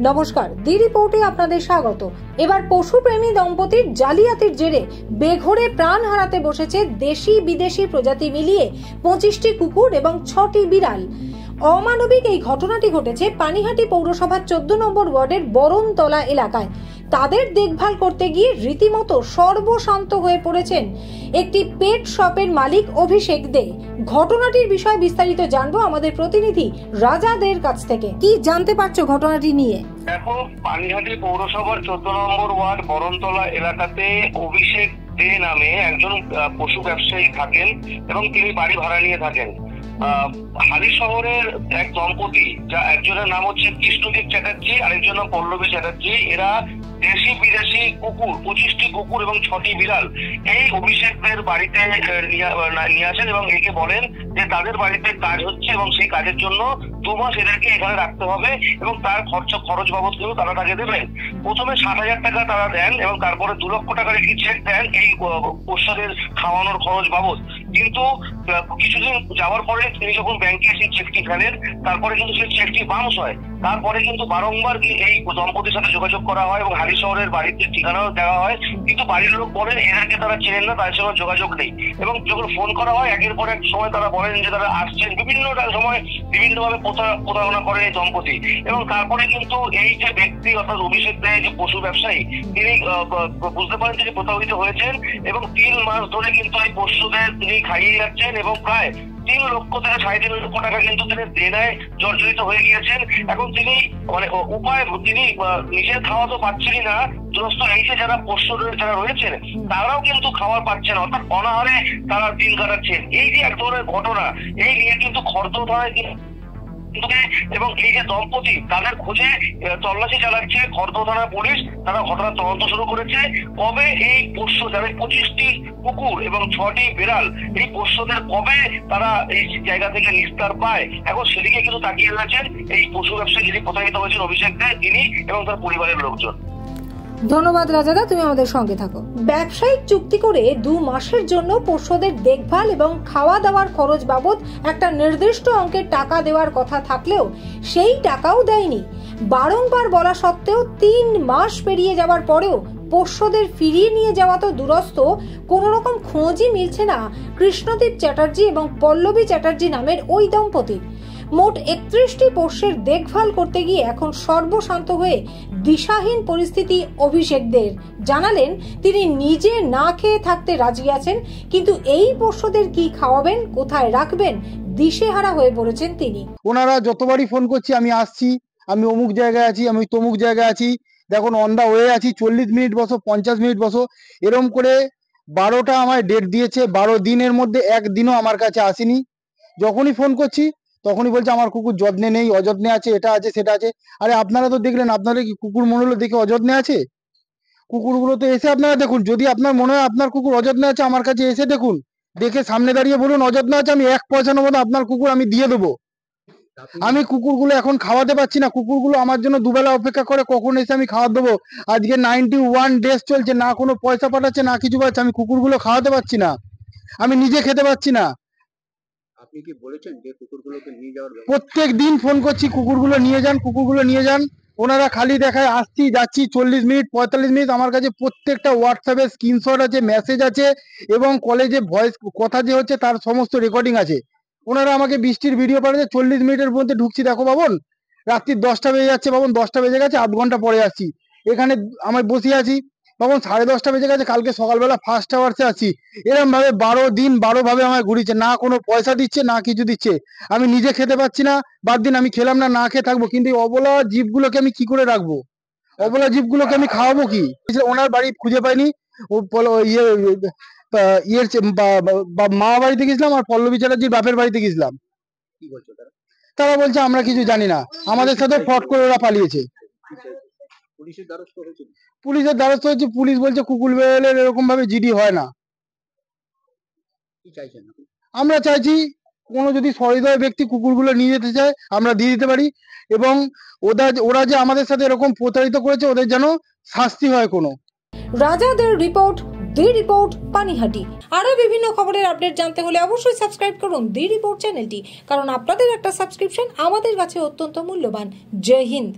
নমস্কার, দি রিপোর্টে আপনাদের স্বাগত। এবার পশুপ্রেমী দম্পতির জালিয়াতির জেরে বেঘোরে প্রাণ হারাতে বসেছে দেশি বিদেশি প্রজাতি মিলিয়ে 25টি কুকুর এবং 6টি বিড়াল। অমানবিক এই ঘটনাটি ঘটেছে পানিহাটি পৌরসভার 14 নম্বর ওয়ার্ডের বরণতলা এলাকায়। তাদের দেখভাল করতে গিয়ে রীতিমতো সর্বশান্ত হয়ে পড়েছেন একটি পেট শপের মালিক অভিষেক দে। ঘটনাটির বিষয়ে বিস্তারিত জানবো আমাদের প্রতিনিধি রাজা দের কাছ থেকে। কি জানতে পারছো ঘটনাটি নিয়ে? দেখো, পানিহাটি পৌরসভার 14 নম্বর ওয়ার্ড বরণতলা এলাকাতে অভিষেক দে নামে একজন পশু ব্যবসায়ী থাকেন এবং তিনি বাড়ি ভাড়া নিয়ে থাকেন। হালি শহরের এক দম্পতি, যা একজনের নাম হচ্ছে কৃষ্ণদীপ চ্যাটার্জি, আরেকজন নাম পল্লবী চ্যাটার্জি, এরা দেশি বিদেশি কুকুর 25টি কুকুর এবং 6টি বিড়াল এই অভিষেকদের বাড়িতে নিয়ে আসেন এবং একে বলেন যে তাদের বাড়িতে কাজ হচ্ছে এবং সেই কাজের জন্য 2 মাস এদেরকে এখানে রাখতে হবে এবং তার খরচ বাবদ কিন্তু তারা তাকে দেবেন। প্রথমে 60,000 টাকা তারা দেন এবং তারপরে 2 লক্ষ টাকার একটি চেক দেন এই পোষ্যদের খাওয়ানোর খরচ বাবদ। কিন্তু কিছুদিন যাওয়ার পরে তিনি যখন ব্যাংকে সেই চেকটি ফেলেন, তারপরে কিন্তু সেই চেকটি বাউন্স হয়। তারপরে কিন্তু বারংবার এই দম্পতির সাথে যোগাযোগ করা হয় এবং হালি শহরের বাড়িতে ঠিকানাও দেওয়া হয়, কিন্তু বাড়ির লোক বলেন এদেরকে তারা চেনেন না, তাদের সঙ্গে যোগাযোগ নেই। এবং যখন ফোন করা হয় একের পর এক সময় তারা বলেন যে তারা আসছেন, বিভিন্ন সময় বিভিন্নভাবে প্রতারণা করেন এই দম্পতি। এবং তারপরে কিন্তু এই যে ব্যক্তি অর্থাৎ অভিষেক দেয় যে পশু ব্যবসায়ী, তিনি বুঝতে পারেন তিনি প্রতারিত হয়েছেন এবং 3 মাস ধরে কিন্তু এই পশুদের তিনি খাইয়ে যাচ্ছেন এবং প্রায় 3 লক্ষ থেকে 3.5 লক্ষ টাকা কিন্তু তিনি দেনায় জর্জরিত হয়ে গিয়েছেন। এখন তিনি তিনি নিজের খাওয়া তো পাচ্ছেনই না, দুরস্ত এই যে যারা পোষ্যদের যারা রয়েছেন তারাও কিন্তু খাবার পাচ্ছেন, অর্থাৎ অনাহারে তারা দিন কাটাচ্ছেন। এই যে এক ধরনের ঘটনা, এই নিয়ে কিন্তু খড়দহ থানায় এবং এই যে দম্পতি তাদের খোঁজে তল্লাশি চালাচ্ছে খড়দহ থানার পুলিশ। তারা ঘটনার তদন্ত শুরু করেছে। কবে এই পোষ্য যাদের 25টি কুকুর এবং 6টি বিড়াল, এই পোষ্যদের কবে তারা এই জায়গা থেকে নিস্তার পায়, এখন সেদিকে কিন্তু তাকিয়ে রয়েছেন এই পশু ব্যবসায়ী যিনি প্রতারিত হয়েছেন অভিষেক দে, তিনি এবং তার পরিবারের লোকজন। ধন্যবাদ রাজাদা, তুমি আমাদের সঙ্গে থাকো। ব্যবসায়িক চুক্তি করে 2 মাসের জন্য পোষ্যদের দেখভাল এবং খাওয়া দাওয়ার খরচ বাবদ একটা নির্দিষ্ট অঙ্কের টাকা দেওয়ার কথা থাকলেও সেই টাকাও দেয়নি। বারংবার বলা সত্ত্বেও 3 মাস পেরিয়ে যাওয়ার পরেও পোষ্যদের ফিরিয়ে নিয়ে যাওয়া তো দুরস্ত, কোন রকম খোঁজই মিলছে না কৃষ্ণদীপ চ্যাটার্জি এবং পল্লবী চ্যাটার্জি নামের ওই দম্পতির। মোট 31টি পোষ্যের দেখভাল করতে গিয়ে এখন সর্বশান্ত হয়ে দিশাহীন পরিস্থিতি অভিষেকদের। জানালেন তিনি নিজে না খেয়ে থাকতে রাজি আছেন, কিন্তু এই পোষ্যদের কি খাওয়াবেন, কোথায় রাখবেন, দিশেহারা হয়ে পড়েছেন তিনি। ওনারা যতবারই ফোন করছি আমি আসছি, আমি অমুক জায়গায় আছি, আমি তমুক জায়গায় আছি, দেখুন অন দা ওয়ে আছি, 40 মিনিট বসো, 50 মিনিট বসো, এরম করে 12টা আমায় ডেট দিয়েছে। 12 দিনের মধ্যে একদিনও আমার কাছে আসেনি। যখনই ফোন করছি তখনই বলছে আমার কুকুর যত্নে নেই, অযত্নে আছে, এটা আছে সেটা আছে। আরে আপনারা তো দেখলেন, আপনারা কি কুকুর মনে হলো দেখে অযত্নে আছে? কুকুরগুলো তো এসে আপনারা দেখুন, যদি আপনার মনে হয় আপনার কুকুর অযত্নে আছে, আমার কাছে এসে দেখুন, দেখে সামনে দাঁড়িয়ে বলুন অযত্নে আছে, আমি 1 পয়সা নেবো না, আপনার কুকুর আমি দিয়ে দেবো। আমি কুকুরগুলো এখন খাওয়াতে পারছি না, কুকুরগুলো আমার জন্য দুবেলা অপেক্ষা করে কখন এসে আমি খাওয়া দেবো। আজকে 91 ডেজ চলছে, না কোনো পয়সা পাঠাচ্ছে না কিছু পাচ্ছে, আমি কুকুরগুলো খাওয়াতে পারছি না, আমি নিজে খেতে পারছি না। আপনি কি বলেছেন যে কুকুরগুলোকে নিয়ে যাওয়ার? প্রত্যেক দিন ফোন করছি, কুকুরগুলো নিয়ে যান, কুকুরগুলো নিয়ে যান। ওনারা খালি দেখায় আসছি যাচ্ছি, 40 মিনিট 45 মিনিট। আমার কাছে প্রত্যেকটা হোয়াটসঅ্যাপে স্ক্রিনশট আছে, মেসেজ আছে এবং কলেজে ভয়েস কথা যে হচ্ছে তার সমস্ত রেকর্ডিং আছে। ওনারা আমাকে বৃষ্টির ভিডিও পাঠাচ্ছে, 40 মিনিটের মধ্যে ঢুকছি, দেখো বাবন রাত্রি 10টা বেজে যাচ্ছে, বাবন 10টা বেজে গেছে, 8 ঘন্টা পরে আসছি। এখানে আমি বসে আছি, বাবন 10:30 বেজে গেছে, কালকে সকালবেলা ফার্স্ট আওয়ার্সে আছি। এরকম ভাবে 12 দিন 12 ভাবে আমায় ঘুরিয়েছে, না কোনো পয়সা দিচ্ছে না কিছু দিচ্ছে। আমি নিজে খেতে পাচ্ছি না, বাদ দিন আমি খেলাম না, না খেয়ে থাকবো, কিন্তু এই অবলা জীবগুলোকে আমি কি করে রাখবো? অবলা জীবগুলোকে আমি খাওয়াবো কি? ওনার বাড়ি খুঁজে পাইনি, মা বাড়িতে গেছিলাম আর পল্লবী চ্যাটার্জির বাপের বাড়িতে গেছিলাম। কি বলছো তারা? তারা বলছে আমরা কিছু জানি না, আমাদের সাথে ফট করে ওরা পালিয়েছে। পুলিশের দ্বারস্থ হয়েছে? পুলিশের দ্বারস্থ হয়েছে, পুলিশ বলছে কুকুর বেড়ালের এরকম ভাবে জিডি হয় না। কি চাইছেন আপনি? আমরা চাইছি কোনো যদি সহৃদয় ব্যক্তি কুকুরগুলো নিয়ে যেতে চায় আমরা দিয়ে দিতে পারি, এবং ওরা যে আমাদের সাথে এরকম প্রতারিত করেছে ওদের যেন শাস্তি হয় কোনো। রাজাদের রিপোর্ট, দি রিপোর্ট, পানিহাটি। আরো বিভিন্ন খবরের আপডেট জানতে হলে অবশ্যই সাবস্ক্রাইব করুন দি রিপোর্ট চ্যানেলটি, কারণ আপনাদের একটা সাবস্ক্রিপশন আমাদের কাছে অত্যন্ত মূল্যবান। জয় হিন্দ।